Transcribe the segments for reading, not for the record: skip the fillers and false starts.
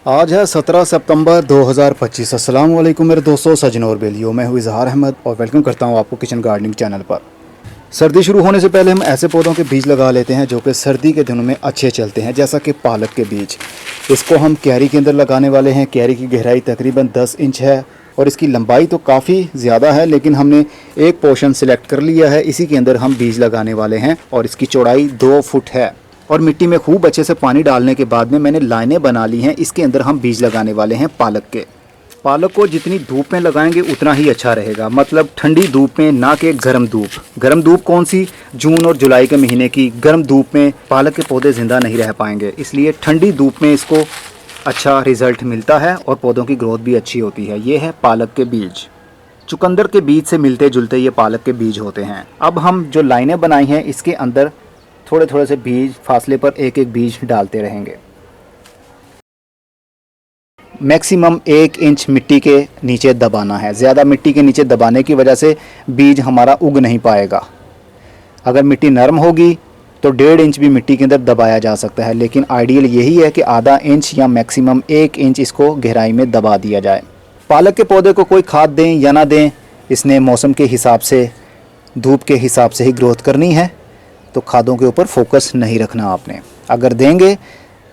आज है 17 सितंबर 2025। अस्सलाम वालेकुम मेरे दोस्तों, सजनों और बेलियों। मैं हूँ इजहार अहमद और वेलकम करता हूँ आपको किचन गार्डनिंग चैनल पर। सर्दी शुरू होने से पहले हम ऐसे पौधों के बीज लगा लेते हैं जो कि सर्दी के दिनों में अच्छे चलते हैं, जैसा कि पालक के बीज। इसको हम क्यारी के अंदर लगाने वाले हैं। क्यारी की गहराई तकरीबन 10 इंच है और इसकी लंबाई तो काफ़ी ज़्यादा है, लेकिन हमने एक पोर्शन सिलेक्ट कर लिया है, इसी के अंदर हम बीज लगाने वाले हैं। और इसकी चौड़ाई 2 फुट है। और मिट्टी में खूब अच्छे से पानी डालने के बाद में मैंने लाइनें बना ली हैं। इसके अंदर हम बीज लगाने वाले हैं पालक के। पालक को जितनी धूप में लगाएंगे उतना ही अच्छा रहेगा, मतलब ठंडी धूप में, ना कि गर्म धूप। गर्म धूप कौन सी? जून और जुलाई के महीने की गर्म धूप में पालक के पौधे ज़िंदा नहीं रह पाएंगे। इसलिए ठंडी धूप में इसको अच्छा रिज़ल्ट मिलता है और पौधों की ग्रोथ भी अच्छी होती है। ये है पालक के बीज। चुकंदर के बीज से मिलते जुलते ये पालक के बीज होते हैं। अब हम जो लाइनें बनाई हैं इसके अंदर थोड़े थोड़े से बीज फासले पर एक एक बीज डालते रहेंगे। मैक्सिमम 1 इंच मिट्टी के नीचे दबाना है। ज़्यादा मिट्टी के नीचे दबाने की वजह से बीज हमारा उग नहीं पाएगा। अगर मिट्टी नरम होगी तो 1.5 इंच भी मिट्टी के अंदर दबाया जा सकता है, लेकिन आइडियल यही है कि आधा इंच या मैक्सिमम 1 इंच इसको गहराई में दबा दिया जाए। पालक के पौधे को कोई खाद दें या ना दें, इसने मौसम के हिसाब से, धूप के हिसाब से ही ग्रोथ करनी है, तो खादों के ऊपर फोकस नहीं रखना आपने। अगर देंगे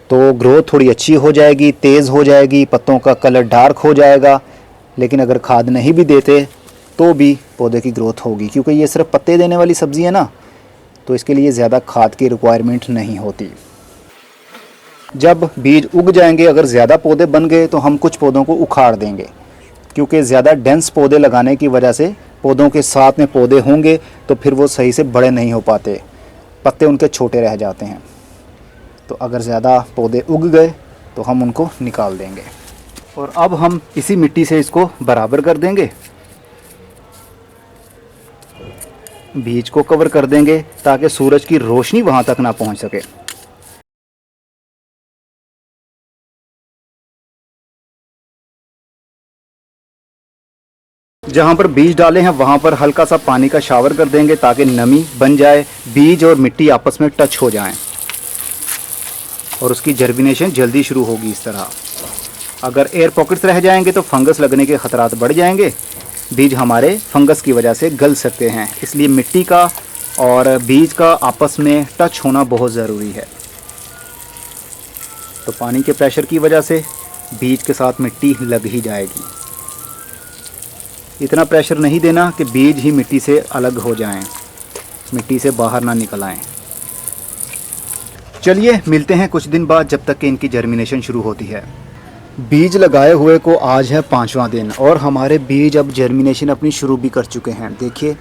तो ग्रोथ थोड़ी अच्छी हो जाएगी, तेज़ हो जाएगी, पत्तों का कलर डार्क हो जाएगा। लेकिन अगर खाद नहीं भी देते तो भी पौधे की ग्रोथ होगी, क्योंकि ये सिर्फ पत्ते देने वाली सब्ज़ी है ना, तो इसके लिए ज़्यादा खाद की रिक्वायरमेंट नहीं होती। जब बीज उग जाएंगे, अगर ज़्यादा पौधे बन गए तो हम कुछ पौधों को उखाड़ देंगे, क्योंकि ज़्यादा डेंस पौधे लगाने की वजह से पौधों के साथ में पौधे होंगे तो फिर वो सही से बड़े नहीं हो पाते, पत्ते उनके छोटे रह जाते हैं। तो अगर ज़्यादा पौधे उग गए तो हम उनको निकाल देंगे। और अब हम इसी मिट्टी से इसको बराबर कर देंगे, बीज को कवर कर देंगे ताकि सूरज की रोशनी वहाँ तक ना पहुँच सके। जहाँ पर बीज डाले हैं वहाँ पर हल्का सा पानी का शावर कर देंगे ताकि नमी बन जाए, बीज और मिट्टी आपस में टच हो जाएं और उसकी जर्मिनेशन जल्दी शुरू होगी। इस तरह अगर एयर पॉकेट्स रह जाएंगे तो फंगस लगने के ख़तरात बढ़ जाएंगे। बीज हमारे फंगस की वजह से गल सकते हैं, इसलिए मिट्टी का और बीज का आपस में टच होना बहुत ज़रूरी है। तो पानी के प्रेशर की वजह से बीज के साथ मिट्टी लग ही जाएगी। इतना प्रेशर नहीं देना कि बीज ही मिट्टी से अलग हो जाएं, मिट्टी से बाहर ना निकल आएं। चलिए मिलते हैं कुछ दिन बाद, जब तक कि इनकी जर्मिनेशन शुरू होती है। बीज लगाए हुए को आज है 5वां दिन और हमारे बीज अब जर्मिनेशन अपनी शुरू भी कर चुके हैं। देखिए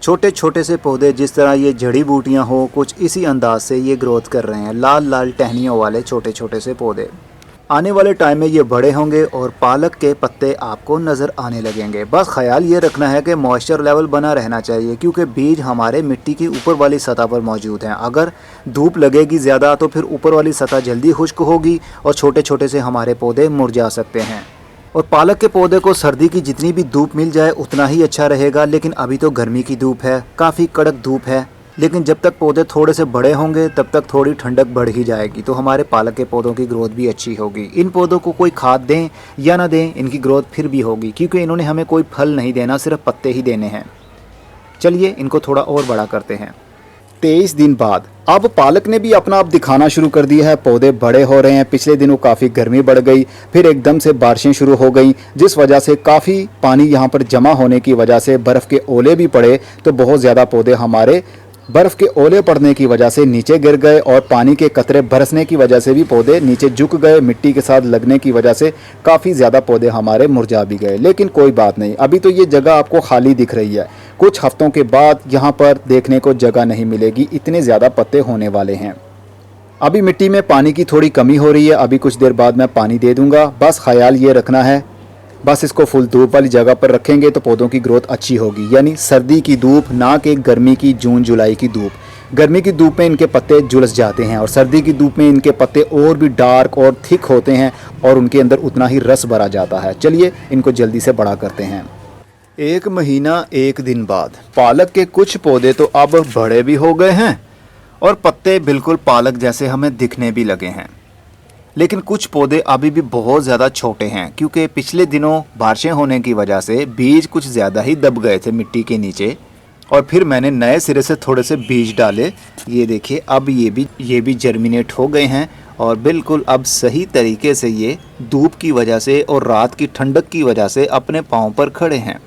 छोटे छोटे से पौधे, जिस तरह ये जड़ी बूटियां हो, कुछ इसी अंदाज से ये ग्रोथ कर रहे हैं। लाल लाल टहनियों वाले छोटे छोटे से पौधे। आने वाले टाइम में ये बड़े होंगे और पालक के पत्ते आपको नज़र आने लगेंगे। बस ख्याल ये रखना है कि मॉइस्चर लेवल बना रहना चाहिए, क्योंकि बीज हमारे मिट्टी की ऊपर वाली सतह पर मौजूद हैं। अगर धूप लगेगी ज़्यादा तो फिर ऊपर वाली सतह जल्दी खुश्क होगी और छोटे छोटे से हमारे पौधे मुरझा सकते हैं। और पालक के पौधे को सर्दी की जितनी भी धूप मिल जाए उतना ही अच्छा रहेगा, लेकिन अभी तो गर्मी की धूप है, काफ़ी कड़क धूप है। लेकिन जब तक पौधे थोड़े से बड़े होंगे तब तक थोड़ी ठंडक बढ़ ही जाएगी, तो हमारे पालक के पौधों की ग्रोथ भी अच्छी होगी। इन पौधों को कोई खाद दें या ना दें, इनकी ग्रोथ फिर भी होगी, क्योंकि इन्होंने हमें कोई फल नहीं देना, सिर्फ पत्ते ही देने हैं। चलिए इनको थोड़ा और बड़ा करते हैं। 23 दिन बाद अब पालक ने भी अपना आप दिखाना शुरू कर दिया है। पौधे बड़े हो रहे हैं। पिछले दिनों काफ़ी गर्मी बढ़ गई, फिर एकदम से बारिशें शुरू हो गई, जिस वजह से काफ़ी पानी यहाँ पर जमा होने की वजह से बर्फ़ के ओले भी पड़े, तो बहुत ज़्यादा पौधे हमारे बर्फ़ के ओले पड़ने की वजह से नीचे गिर गए और पानी के कतरे बरसने की वजह से भी पौधे नीचे झुक गए। मिट्टी के साथ लगने की वजह से काफ़ी ज़्यादा पौधे हमारे मुरझा भी गए। लेकिन कोई बात नहीं, अभी तो ये जगह आपको खाली दिख रही है। कुछ हफ्तों के बाद यहाँ पर देखने को जगह नहीं मिलेगी, इतने ज़्यादा पत्ते होने वाले हैं। अभी मिट्टी में पानी की थोड़ी कमी हो रही है, अभी कुछ देर बाद मैं पानी दे दूँगा। बस ख्याल ये रखना है, बस इसको फुल धूप वाली जगह पर रखेंगे तो पौधों की ग्रोथ अच्छी होगी। यानी सर्दी की धूप, ना कि गर्मी की जून जुलाई की धूप। गर्मी की धूप में इनके पत्ते झुलस जाते हैं और सर्दी की धूप में इनके पत्ते और भी डार्क और थिक होते हैं और उनके अंदर उतना ही रस भरा जाता है। चलिए इनको जल्दी से बड़ा करते हैं। 1 महीना 1 दिन बाद पालक के कुछ पौधे तो अब बड़े भी हो गए हैं और पत्ते बिल्कुल पालक जैसे हमें दिखने भी लगे हैं। लेकिन कुछ पौधे अभी भी बहुत ज़्यादा छोटे हैं क्योंकि पिछले दिनों बारिशें होने की वजह से बीज कुछ ज़्यादा ही दब गए थे मिट्टी के नीचे, और फिर मैंने नए सिरे से थोड़े से बीज डाले। ये देखिए अब ये भी जर्मिनेट हो गए हैं और बिल्कुल अब सही तरीके से ये धूप की वजह से और रात की ठंडक की वजह से अपने पाँव पर खड़े हैं।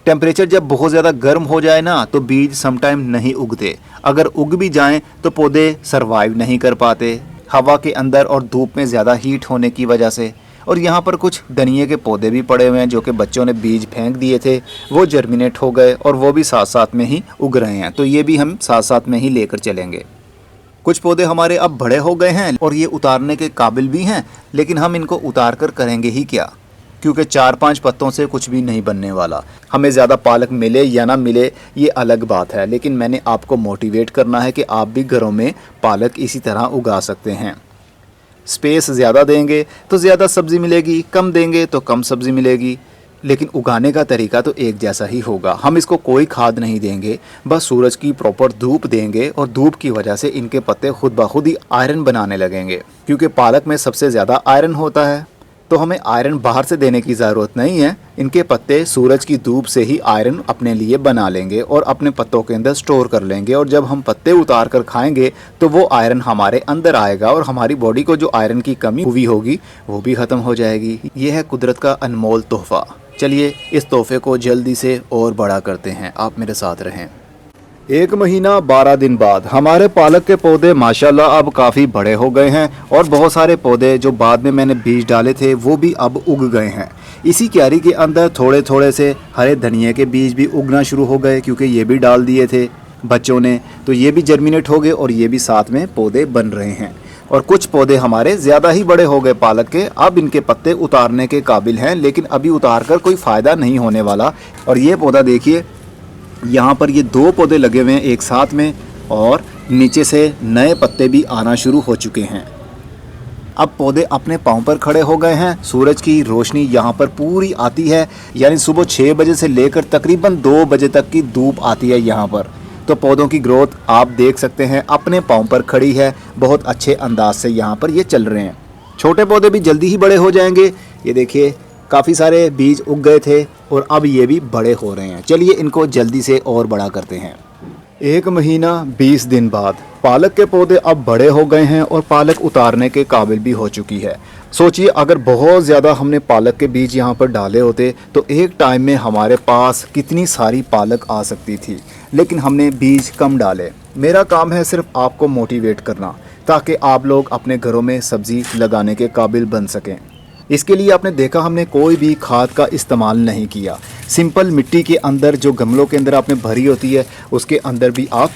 टेम्परेचर जब बहुत ज़्यादा गर्म हो जाए ना तो बीज समटाइम नहीं उगते, अगर उग भी जाएं तो पौधे सरवाइव नहीं कर पाते हवा के अंदर और धूप में ज़्यादा हीट होने की वजह से। और यहाँ पर कुछ धनिए के पौधे भी पड़े हुए हैं जो कि बच्चों ने बीज फेंक दिए थे, वो जर्मिनेट हो गए और वो भी साथ साथ में ही उग रहे हैं, तो ये भी हम साथ साथ में ही लेकर चलेंगे। कुछ पौधे हमारे अब बड़े हो गए हैं और ये उतारने के काबिल भी हैं, लेकिन हम इनको उतार कर करेंगे ही क्या, क्योंकि 4-5 पत्तों से कुछ भी नहीं बनने वाला। हमें ज़्यादा पालक मिले या ना मिले ये अलग बात है, लेकिन मैंने आपको मोटिवेट करना है कि आप भी घरों में पालक इसी तरह उगा सकते हैं। स्पेस ज़्यादा देंगे तो ज़्यादा सब्ज़ी मिलेगी, कम देंगे तो कम सब्ज़ी मिलेगी, लेकिन उगाने का तरीका तो एक जैसा ही होगा। हम इसको कोई खाद नहीं देंगे, बस सूरज की प्रॉपर धूप देंगे और धूप की वजह से इनके पत्ते खुद ब खुद ही आयरन बनाने लगेंगे, क्योंकि पालक में सबसे ज़्यादा आयरन होता है। तो हमें आयरन बाहर से देने की ज़रूरत नहीं है, इनके पत्ते सूरज की धूप से ही आयरन अपने लिए बना लेंगे और अपने पत्तों के अंदर स्टोर कर लेंगे, और जब हम पत्ते उतार कर खाएंगे तो वो आयरन हमारे अंदर आएगा और हमारी बॉडी को जो आयरन की कमी हुई होगी वो भी ख़त्म हो जाएगी। ये है कुदरत का अनमोल तोहफ़ा। चलिए इस तोहफे को जल्दी से और बड़ा करते हैं, आप मेरे साथ रहें। 1 महीना 12 दिन बाद हमारे पालक के पौधे माशाल्लाह अब काफ़ी बड़े हो गए हैं और बहुत सारे पौधे जो बाद में मैंने बीज डाले थे वो भी अब उग गए हैं। इसी क्यारी के अंदर थोड़े थोड़े से हरे धनिए के बीज भी उगना शुरू हो गए, क्योंकि ये भी डाल दिए थे बच्चों ने, तो ये भी जर्मिनेट हो गए और ये भी साथ में पौधे बन रहे हैं। और कुछ पौधे हमारे ज़्यादा ही बड़े हो गए पालक के, अब इनके पत्ते उतारने के काबिल हैं, लेकिन अभी उतार कर कोई फ़ायदा नहीं होने वाला। और ये पौधा देखिए, यहाँ पर ये 2 पौधे लगे हुए हैं एक साथ में और नीचे से नए पत्ते भी आना शुरू हो चुके हैं। अब पौधे अपने पाँव पर खड़े हो गए हैं। सूरज की रोशनी यहाँ पर पूरी आती है, यानी सुबह 6 बजे से लेकर तकरीबन 2 बजे तक की धूप आती है यहाँ पर। तो पौधों की ग्रोथ आप देख सकते हैं अपने पाँव पर खड़ी है, बहुत अच्छे अंदाज से यहाँ पर ये चल रहे हैं। छोटे पौधे भी जल्दी ही बड़े हो जाएंगे। ये देखिए काफ़ी सारे बीज उग गए थे और अब ये भी बड़े हो रहे हैं। चलिए इनको जल्दी से और बड़ा करते हैं। 1 महीना 20 दिन बाद पालक के पौधे अब बड़े हो गए हैं और पालक उतारने के काबिल भी हो चुकी है। सोचिए अगर बहुत ज़्यादा हमने पालक के बीज यहाँ पर डाले होते तो एक टाइम में हमारे पास कितनी सारी पालक आ सकती थी, लेकिन हमने बीज कम डाले। मेरा काम है सिर्फ आपको मोटिवेट करना, ताकि आप लोग अपने घरों में सब्ज़ी लगाने के काबिल बन सकें। इसके लिए आपने देखा हमने कोई भी खाद का इस्तेमाल नहीं किया। सिंपल मिट्टी के अंदर जो गमलों के अंदर आपने भरी होती है उसके अंदर भी आप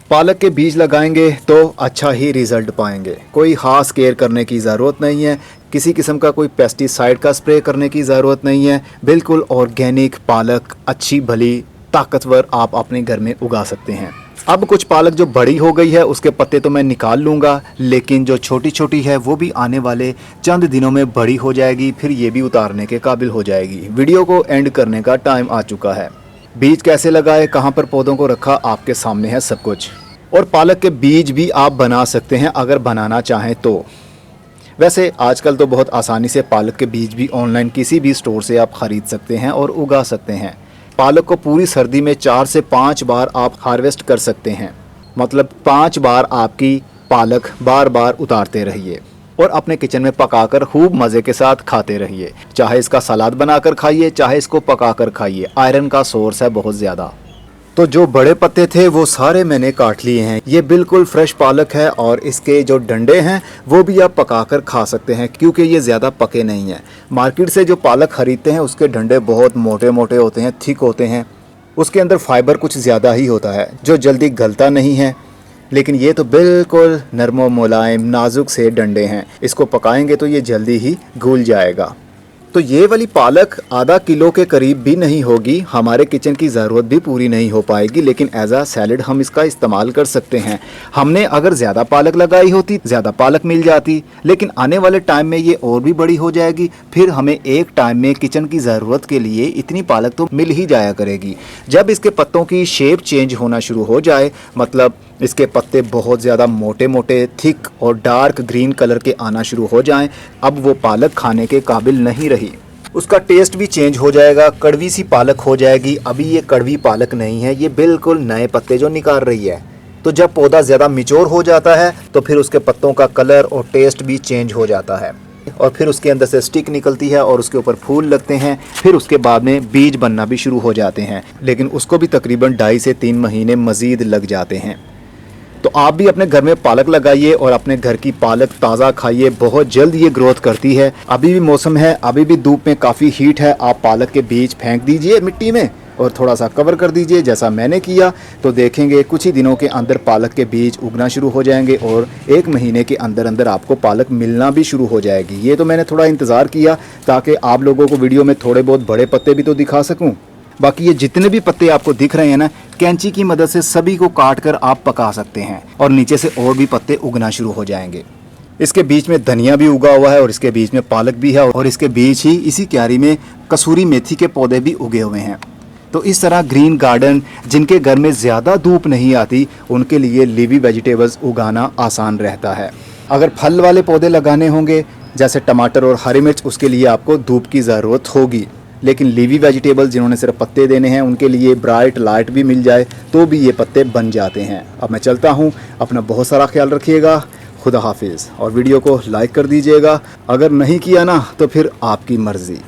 पालक के बीज लगाएंगे तो अच्छा ही रिज़ल्ट पाएंगे। कोई ख़ास केयर करने की ज़रूरत नहीं है, किसी किस्म का कोई पेस्टिसाइड का स्प्रे करने की ज़रूरत नहीं है। बिल्कुल ऑर्गेनिक पालक अच्छी भली ताकतवर आप अपने घर में उगा सकते हैं। अब कुछ पालक जो बड़ी हो गई है उसके पत्ते तो मैं निकाल लूँगा, लेकिन जो छोटी छोटी है वो भी आने वाले चंद दिनों में बड़ी हो जाएगी, फिर ये भी उतारने के काबिल हो जाएगी। वीडियो को एंड करने का टाइम आ चुका है। बीज कैसे लगाए, कहाँ पर पौधों को रखा, आपके सामने है सब कुछ। और पालक के बीज भी आप बना सकते हैं अगर बनाना चाहें तो। वैसे आजकल तो बहुत आसानी से पालक के बीज भी ऑनलाइन किसी भी स्टोर से आप ख़रीद सकते हैं और उगा सकते हैं। पालक को पूरी सर्दी में 4 से 5 बार आप हार्वेस्ट कर सकते हैं, मतलब 5 बार आपकी पालक बार बार उतारते रहिए और अपने किचन में पकाकर खूब मज़े के साथ खाते रहिए। चाहे इसका सलाद बनाकर खाइए, चाहे इसको पकाकर खाइए। आयरन का सोर्स है बहुत ज़्यादा। तो जो बड़े पत्ते थे वो सारे मैंने काट लिए हैं। ये बिल्कुल फ्रेश पालक है और इसके जो डंडे हैं वो भी आप पकाकर खा सकते हैं, क्योंकि ये ज़्यादा पके नहीं हैं। मार्केट से जो पालक खरीदते हैं उसके डंडे बहुत मोटे मोटे होते हैं, थिक होते हैं, उसके अंदर फाइबर कुछ ज़्यादा ही होता है जो जल्दी गलता नहीं है। लेकिन ये तो बिल्कुल नरम मुलायम नाजुक से डंडे हैं, इसको पकाएंगे तो ये जल्दी ही घुल जाएगा। तो ये वाली पालक आधा किलो के करीब भी नहीं होगी, हमारे किचन की ज़रूरत भी पूरी नहीं हो पाएगी, लेकिन एज आ सैलड हम इसका इस्तेमाल कर सकते हैं। हमने अगर ज़्यादा पालक लगाई होती ज़्यादा पालक मिल जाती, लेकिन आने वाले टाइम में ये और भी बड़ी हो जाएगी, फिर हमें एक टाइम में किचन की ज़रूरत के लिए इतनी पालक तो मिल ही जाया करेगी। जब इसके पत्तों की शेप चेंज होना शुरू हो जाए, मतलब इसके पत्ते बहुत ज़्यादा मोटे मोटे, थिक और डार्क ग्रीन कलर के आना शुरू हो जाएं, अब वो पालक खाने के काबिल नहीं रही। उसका टेस्ट भी चेंज हो जाएगा, कड़वी सी पालक हो जाएगी। अभी ये कड़वी पालक नहीं है, ये बिल्कुल नए पत्ते जो निकाल रही है। तो जब पौधा ज़्यादा मैच्योर हो जाता है तो फिर उसके पत्तों का कलर और टेस्ट भी चेंज हो जाता है और फिर उसके अंदर से स्टिक निकलती है और उसके ऊपर फूल लगते हैं। फिर उसके बाद में बीज बनना भी शुरू हो जाते हैं, लेकिन उसको भी तकरीबन 2.5 से 3 महीने मज़ीद लग जाते हैं। तो आप भी अपने घर में पालक लगाइए और अपने घर की पालक ताज़ा खाइए, बहुत जल्द ये ग्रोथ करती है। अभी भी मौसम है, अभी भी धूप में काफ़ी हीट है, आप पालक के बीज फेंक दीजिए मिट्टी में और थोड़ा सा कवर कर दीजिए जैसा मैंने किया। तो देखेंगे कुछ ही दिनों के अंदर पालक के बीज उगना शुरू हो जाएंगे और 1 महीने के अंदर अंदर आपको पालक मिलना भी शुरू हो जाएगी। ये तो मैंने थोड़ा इंतज़ार किया ताकि आप लोगों को वीडियो में थोड़े बहुत बड़े पत्ते भी तो दिखा सकूँ। बाकी ये जितने भी पत्ते आपको दिख रहे हैं ना, कैंची की मदद से सभी को काट कर आप पका सकते हैं और नीचे से और भी पत्ते उगना शुरू हो जाएंगे। इसके बीच में धनिया भी उगा हुआ है और इसके बीच में पालक भी है और इसके बीच ही इसी क्यारी में कसूरी मेथी के पौधे भी उगे हुए हैं। तो इस तरह ग्रीन गार्डन जिनके घर में ज़्यादा धूप नहीं आती उनके लिए लीवी वेजिटेबल्स उगाना आसान रहता है। अगर फल वाले पौधे लगाने होंगे जैसे टमाटर और हरी मिर्च, उसके लिए आपको धूप की ज़रूरत होगी। लेकिन लीवी वेजिटेबल्स जिन्होंने सिर्फ पत्ते देने हैं उनके लिए ब्राइट लाइट भी मिल जाए तो भी ये पत्ते बन जाते हैं। अब मैं चलता हूँ, अपना बहुत सारा ख्याल रखिएगा। खुदा हाफिज़। और वीडियो को लाइक कर दीजिएगा, अगर नहीं किया ना तो फिर आपकी मर्ज़ी।